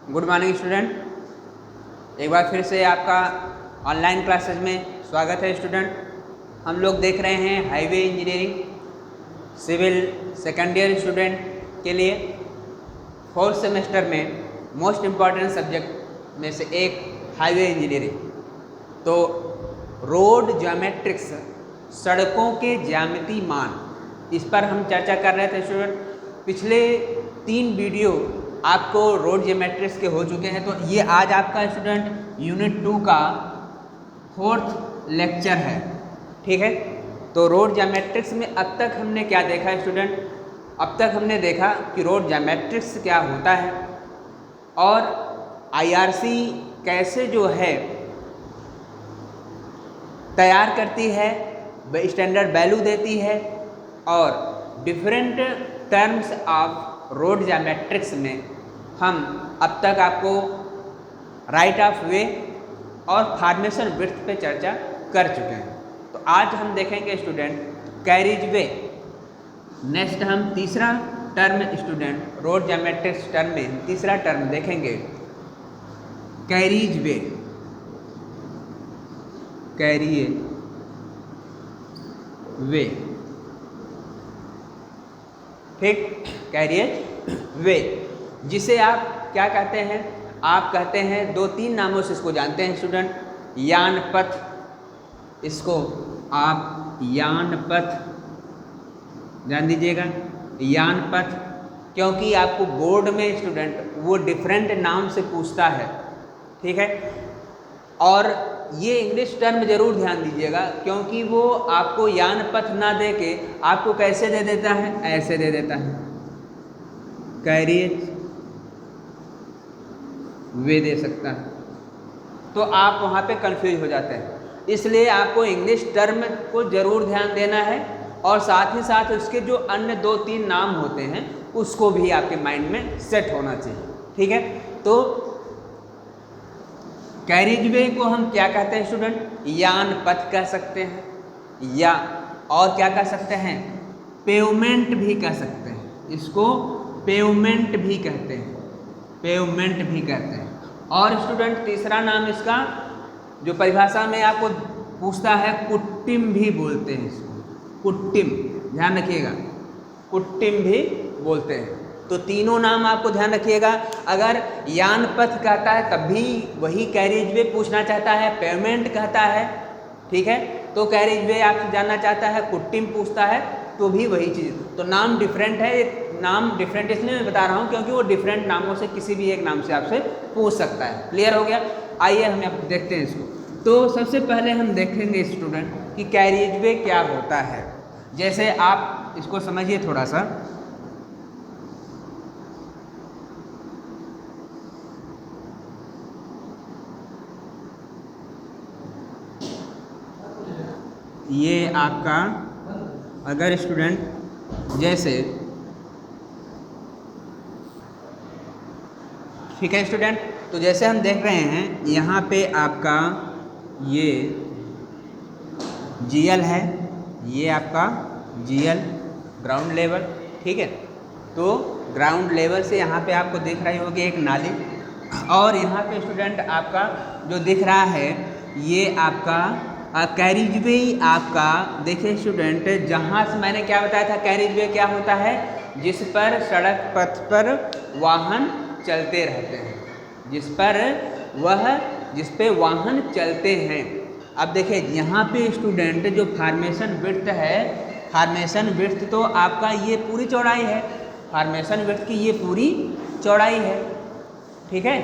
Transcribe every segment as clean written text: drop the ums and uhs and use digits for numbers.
Good morning student, एक बार फिर से आपका ऑनलाइन क्लासेस में स्वागत है स्टूडेंट। हम लोग देख रहे हैं highway engineering civil second year student के लिए फोर्थ सेमेस्टर में मोस्ट इम्पॉर्टेंट सब्जेक्ट में से एक हाईवे इंजीनियरिंग। तो रोड ज्योमेट्रिक्स, सड़कों के ज्यामिति मान, इस पर हम चर्चा कर रहे थे स्टूडेंट। पिछले 3 वीडियो आपको रोड ज्योमेट्रिक्स के हो चुके हैं। तो ये आज आपका स्टूडेंट यूनिट 2 का 4th लेक्चर है, ठीक है। तो रोड ज्योमेट्रिक्स में अब तक हमने क्या देखा है स्टूडेंट? अब तक हमने देखा कि रोड ज्योमेट्रिक्स क्या होता है और आईआरसी कैसे जो है तैयार करती है, स्टैंडर्ड वैल्यू देती है, और different terms of road geometrics में हम अब तक आपको राइट ऑफ वे और फॉर्मेशन विड्थ पे चर्चा कर चुके हैं। तो आज हम देखेंगे स्टूडेंट कैरिज वे। नेक्स्ट हम तीसरा term student road geometrics term में तीसरा टर्म देखेंगे कैरिज वे। कैरिज वे, ठीक, कैरिज वे, जिसे आप क्या कहते हैं? आप कहते हैं 2-3 नामों से इसको जानते हैं स्टूडेंट। यान पथ, इसको आप यान पथ जान दीजिएगा, यान पथ, क्योंकि आपको बोर्ड में स्टूडेंट वो डिफरेंट नाम से पूछता है, ठीक है। और ये इंग्लिश टर्म जरूर ध्यान दीजिएगा, क्योंकि वो आपको यान पथ ना दे के आपको कैसे दे देता है? ऐसे दे देता है, कैरिज वे दे सकता है। तो आप वहाँ पे कंफ्यूज हो जाते हैं। इसलिए आपको इंग्लिश टर्म को जरूर ध्यान देना है, और साथ ही साथ उसके जो अन्य 2-3 नाम होते हैं उसको भी आपके माइंड में सेट होना चाहिए, ठीक है। तो कैरिज वे को हम क्या कहते हैं स्टूडेंट? यान पथ कह सकते हैं, या और क्या कह सकते हैं? पेवमेंट भी कह सकते हैं। इसको पेवमेंट भी कहते हैं, पेवमेंट भी कहते हैं। और स्टूडेंट तीसरा नाम इसका जो परिभाषा में आपको पूछता है, कुट्टिम भी बोलते हैं इसको, कुट्टिम, ध्यान रखिएगा, कुट्टिम भी बोलते हैं। तो तीनों नाम आपको ध्यान रखिएगा। अगर यान पथ कहता है तब भी वही कैरिज वे पूछना चाहता है, पेवमेंट कहता है, ठीक है, तो कैरिज वे आपसे जानना चाहता है, कुट्टिम पूछता है तो भी वही चीज़। तो नाम डिफरेंट है, नाम डिफरेंट इसलिए मैं बता रहा हूँ क्योंकि वो डिफरेंट नामों से किसी भी एक नाम से आपसे पूछ सकता है। क्लियर हो गया? आइए हम अब देखते हैं इसको। तो सबसे पहले हम देखेंगे स्टूडेंट कि कैरिज वे क्या होता है। जैसे आप इसको समझिए थोड़ा सा। ये आपका अगर स्टूडेंट जैसे, ठीक है स्टूडेंट, तो जैसे हम देख रहे हैं यहाँ पे आपका ये जीएल है, ये आपका जीएल ग्राउंड लेवल, ठीक है। तो ग्राउंड लेवल से यहाँ पे आपको दिख रही होगी एक नाली, और यहाँ पे स्टूडेंट आपका जो दिख रहा है ये आपका कैरिज वे आपका। देखिए स्टूडेंट, जहाँ से मैंने क्या बताया था, कैरिज वे क्या होता है? जिस पर सड़क पथ पर वाहन चलते रहते हैं, जिस पे वाहन चलते हैं। अब देखिए यहाँ पे स्टूडेंट जो फॉर्मेशन विड्थ है, फॉर्मेशन विड्थ तो आपका ये पूरी चौड़ाई है, फॉर्मेशन विड्थ की ये पूरी चौड़ाई है, ठीक है,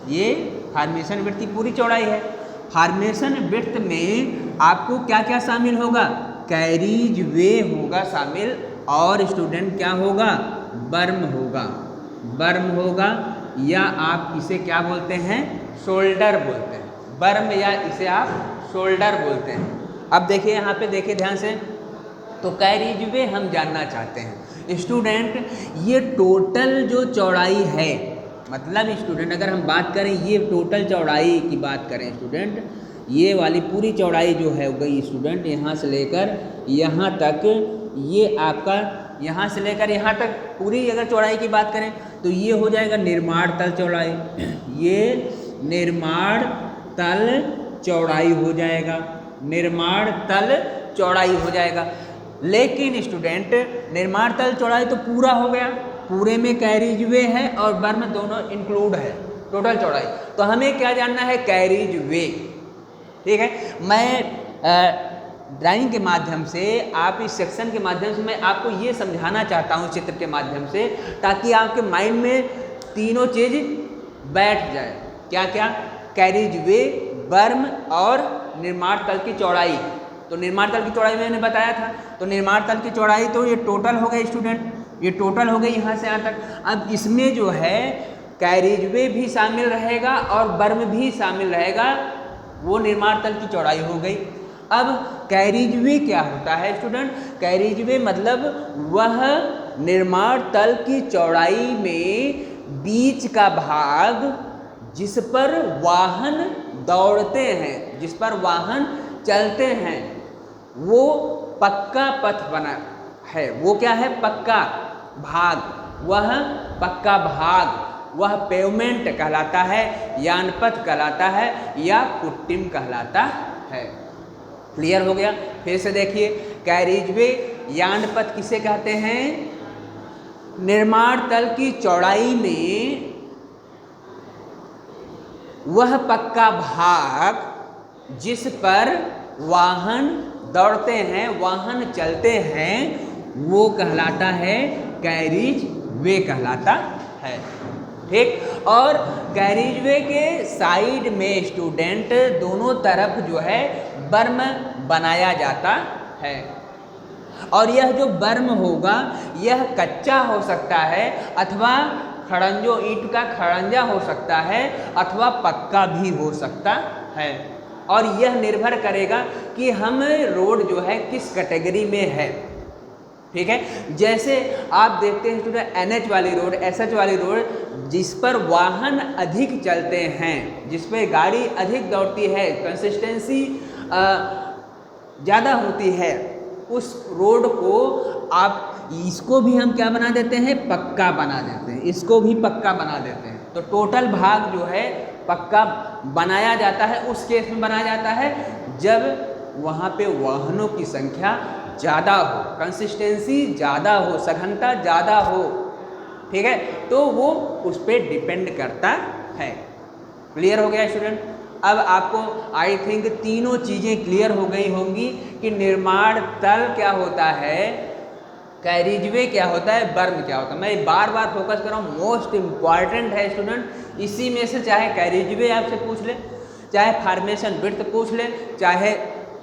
ये फॉर्मेशन विड्थ की पूरी चौड़ाई है। फॉर्मेशन विड्थ में आपको क्या क्या शामिल होगा? कैरिज वे होगा शामिल, और स्टूडेंट क्या होगा? बर्म होगा, बर्म होगा, या आप इसे क्या बोलते हैं? शोल्डर बोलते हैं, बर्म, या इसे आप शोल्डर बोलते हैं। अब देखिए यहाँ पे देखिए ध्यान से, तो कैरिज वे हम जानना चाहते हैं स्टूडेंट, ये टोटल जो चौड़ाई है, मतलब स्टूडेंट अगर हम बात करें ये टोटल चौड़ाई की बात करें स्टूडेंट, ये वाली पूरी चौड़ाई जो है गई स्टूडेंट यहाँ से लेकर यहाँ तक, ये आपका यहाँ से लेकर यहाँ तक पूरी अगर चौड़ाई की बात करें तो ये हो जाएगा निर्माण तल चौड़ाई, ये निर्माण तल चौड़ाई हो जाएगा, निर्माण तल चौड़ाई हो जाएगा। लेकिन स्टूडेंट निर्माण तल चौड़ाई तो पूरा हो गया, पूरे में कैरिज वे है और बर्म दोनों इंक्लूड है, टोटल चौड़ाई। तो हमें क्या जानना है, कैरिज वे। ठीक है, मैं ड्राइंग के माध्यम से, आप इस सेक्शन के माध्यम से मैं आपको ये समझाना चाहता हूँ चित्र के माध्यम से, ताकि आपके माइंड में तीनों चीज बैठ जाए। क्या क्या, कैरिज वे, बर्म और निर्माण तल की चौड़ाई। तो निर्माण तल की चौड़ाई मैंने बताया था, तो निर्माण तल की चौड़ाई तो ये टोटल हो गई स्टूडेंट, ये टोटल हो गई यहाँ से यहाँ तक। अब इसमें जो है कैरिज वे भी शामिल रहेगा और बर्म भी शामिल रहेगा, वो निर्माण तल की चौड़ाई हो गई। अब कैरिज वे क्या होता है स्टूडेंट, कैरिज वे मतलब वह निर्माण तल की चौड़ाई में बीच का भाग जिस पर वाहन दौड़ते हैं, जिस पर वाहन चलते हैं, वो पक्का पथ बना है। वो क्या है, पक्का भाग, वह पक्का भाग, वह पेवमेंट कहलाता है, यानपथ कहलाता है या कुट्टिम कहलाता है। क्लियर हो गया। फिर से देखिए, कैरिज वे, यानपथ किसे कहते हैं, निर्माण तल की चौड़ाई में वह पक्का भाग जिस पर वाहन दौड़ते हैं, वाहन चलते हैं, वो कहलाता है कैरिज वे कहलाता है। ठीक, और कैरिज वे के साइड में स्टूडेंट दोनों तरफ जो है बर्म बनाया जाता है। और यह जो बर्म होगा यह कच्चा हो सकता है अथवा खड़ंजो, ईंट का खड़ंजा हो सकता है अथवा पक्का भी हो सकता है। और यह निर्भर करेगा कि हम रोड जो है किस कैटेगरी में है। ठीक है, जैसे आप देखते हैं स्टूडेंट NH वाली रोड, SH वाली रोड, जिस पर वाहन अधिक चलते हैं, जिस पर गाड़ी अधिक दौड़ती है, कंसिस्टेंसी ज़्यादा होती है, उस रोड को आप, इसको भी हम क्या बना देते हैं, पक्का बना देते हैं, इसको भी पक्का बना देते हैं। तो टोटल भाग जो है पक्का बनाया जाता है। उस केस में बनाया जाता है जब वहाँ पे वाहनों की संख्या ज़्यादा हो, कंसिस्टेंसी ज़्यादा हो, सघनता ज़्यादा हो। ठीक है, तो वो उस पर डिपेंड करता है। क्लियर हो गया स्टूडेंट। अब आपको आई थिंक तीनों चीज़ें क्लियर हो गई होंगी कि निर्माण तल क्या होता है, कैरिज वे क्या होता है, बर्म क्या होता है। मैं बार बार फोकस कर रहा हूँ, मोस्ट इम्पॉर्टेंट है स्टूडेंट। इसी में से चाहे कैरिज वे आपसे पूछ ले, चाहे फॉर्मेशन विड्थ पूछ ले, चाहे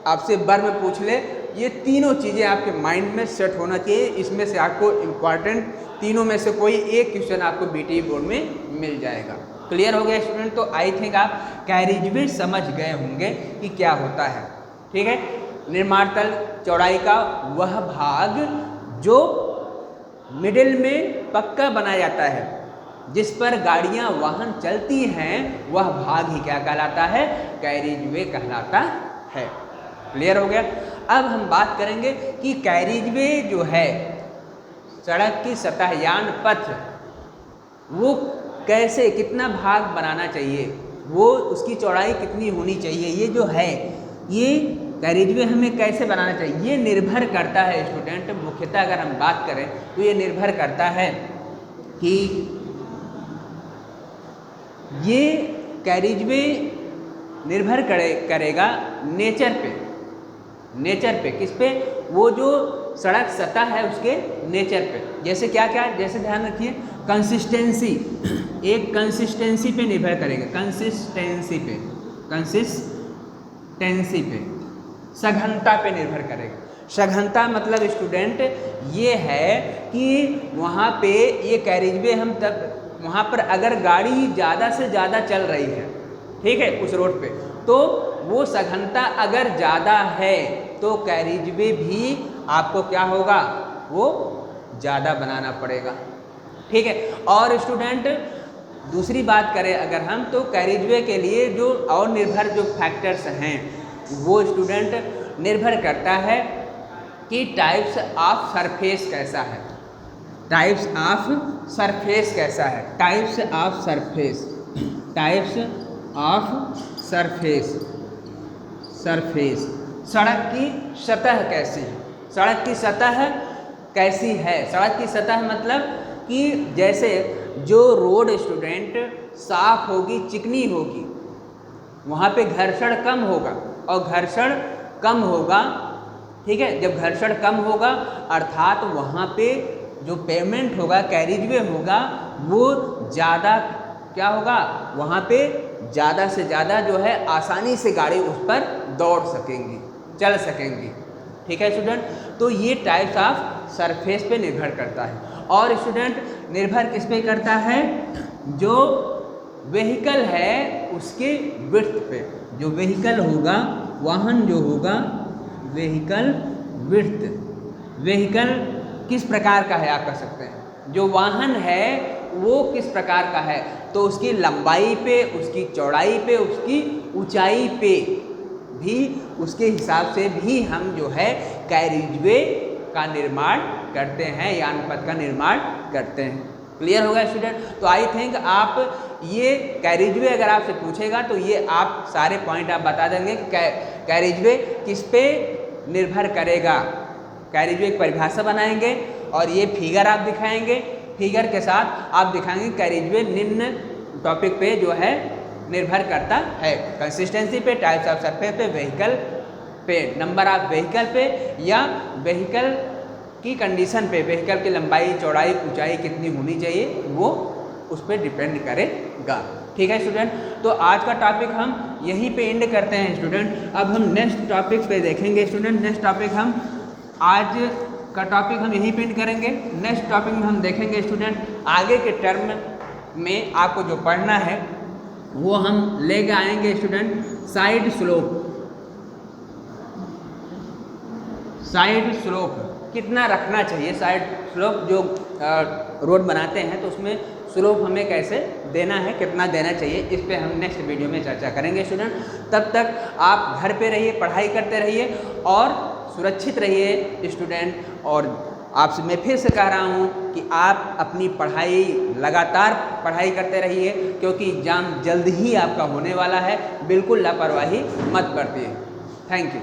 आपसे बर्म पूछ ले, ये तीनों चीज़ें आपके माइंड में सेट होना चाहिए। इसमें से आपको इम्पॉर्टेंट तीनों में से कोई एक क्वेश्चन आपको BTE बोर्ड में मिल जाएगा। क्लियर हो गया स्टूडेंट। तो आई थिंक आप कैरिज वे समझ गए होंगे कि क्या होता है। ठीक है, निर्माण तल चौड़ाई का वह भाग जो मिडिल में पक्का बनाया जाता है, जिस पर गाड़ियां वाहन चलती हैं, वह भाग ही क्या कहलाता है, कैरिज वे कहलाता है। क्लियर हो गया। अब हम बात करेंगे कि कैरिज वे जो है, सड़क की सतह यान पथ, वो कैसे, कितना भाग बनाना चाहिए, वो उसकी चौड़ाई कितनी होनी चाहिए, ये जो है, ये कैरिज वे हमें कैसे बनाना चाहिए, ये निर्भर करता है स्टूडेंट। मुख्यतः अगर हम बात करें तो ये निर्भर करता है कि ये कैरिज वे निर्भर करेगा नेचर पे, नेचर पे, किस पे, वो जो सड़क सतह है उसके नेचर पे। जैसे क्या क्या, जैसे ध्यान रखिए, कंसिस्टेंसी, एक कंसिस्टेंसी पे निर्भर करेगा, कंसिस्टेंसी पे, कंसिस्टेंसी पे, सघनता पे निर्भर करेगा। सघनता मतलब स्टूडेंट ये है कि वहाँ पे ये कैरिज वे हम तब, वहाँ पर अगर गाड़ी ज़्यादा से ज़्यादा चल रही है, ठीक है, उस रोड पे, तो वो सघनता अगर ज़्यादा है तो कैरिज वे भी आपको क्या होगा, वो ज़्यादा बनाना पड़ेगा। ठीक है। और स्टूडेंट दूसरी बात करें अगर हम, तो कैरिज वे के लिए जो और निर्भर जो फैक्टर्स हैं, वो स्टूडेंट निर्भर करता है कि टाइप्स ऑफ सरफेस कैसा है। टाइप्स ऑफ सरफेस कैसा है, types of surface, types of surface, surface सड़क की सतह कैसी है, सड़क की सतह कैसी है। सड़क की सतह मतलब कि जैसे जो रोड स्टूडेंट साफ होगी, चिकनी होगी, वहाँ पे घर्षण कम होगा, और घर्षण कम होगा, ठीक है। जब घर्षण कम होगा अर्थात वहाँ पे जो पेमेंट होगा, कैरिजवे होगा, वो ज़्यादा क्या होगा, वहाँ पे ज़्यादा से ज़्यादा जो है आसानी से गाड़ी उस पर दौड़ सकेंगी, चल सकेंगी, ठीक है स्टूडेंट। तो ये टाइप्स ऑफ सरफेस पे निर्भर करता है। और स्टूडेंट निर्भर किस पे करता है, जो व्हीकल है उसके विड्थ पे, जो व्हीकल होगा, वाहन जो होगा, व्हीकल विड्थ, व्हीकल किस प्रकार का है आप कह सकते हैं, जो वाहन है वो किस प्रकार का है, तो उसकी लंबाई पे, उसकी चौड़ाई पे, उसकी ऊंचाई पे भी, उसके हिसाब से भी हम जो है कैरिजवे का निर्माण करते हैं, यान पथ का निर्माण करते हैं। क्लियर होगा स्टूडेंट। तो आई थिंक आप ये कैरिजवे अगर आपसे पूछेगा तो ये आप सारे पॉइंट आप बता देंगे। कैरिजवे किस पे निर्भर करेगा, कैरिजवे की परिभाषा बनाएंगे और ये फिगर आप दिखाएंगे, फिगर के साथ आप दिखाएंगे कैरिजवे निम्न टॉपिक पे जो है निर्भर करता है, कंसिस्टेंसी पे, टाइप्स ऑफ सरफेस पे, व्हीकल पे, नंबर ऑफ व्हीकल पे, या व्हीकल की कंडीशन पे, व्हीकल की लंबाई, चौड़ाई, ऊंचाई कितनी होनी चाहिए, वो उस पर डिपेंड करेगा। ठीक है स्टूडेंट। तो आज का टॉपिक हम यहीं पे एंड करते हैं स्टूडेंट। अब हम नेक्स्ट टॉपिक पे देखेंगे स्टूडेंट। नेक्स्ट टॉपिक हम आज का टॉपिक हम यहीं पे एंड करेंगे। नेक्स्ट टॉपिक में हम देखेंगे स्टूडेंट आगे के टर्म में आपको जो पढ़ना है वो हम लेके आएंगे student side slope. Side slope कितना रखना चाहिए, साइड स्लोप जो रोड बनाते हैं तो उसमें स्लोप हमें कैसे देना है, कितना देना चाहिए, इस पे हम नेक्स्ट वीडियो में चर्चा करेंगे स्टूडेंट। तब तक आप घर पे रहिए, पढ़ाई करते रहिए और सुरक्षित रहिए स्टूडेंट। और आपसे मैं फिर से कह रहा हूँ कि आप अपनी पढ़ाई लगातार पढ़ाई करते रहिए, क्योंकि एग्ज़ाम जल्द ही आपका होने वाला है। बिल्कुल लापरवाही मत बरतिए। Thank you.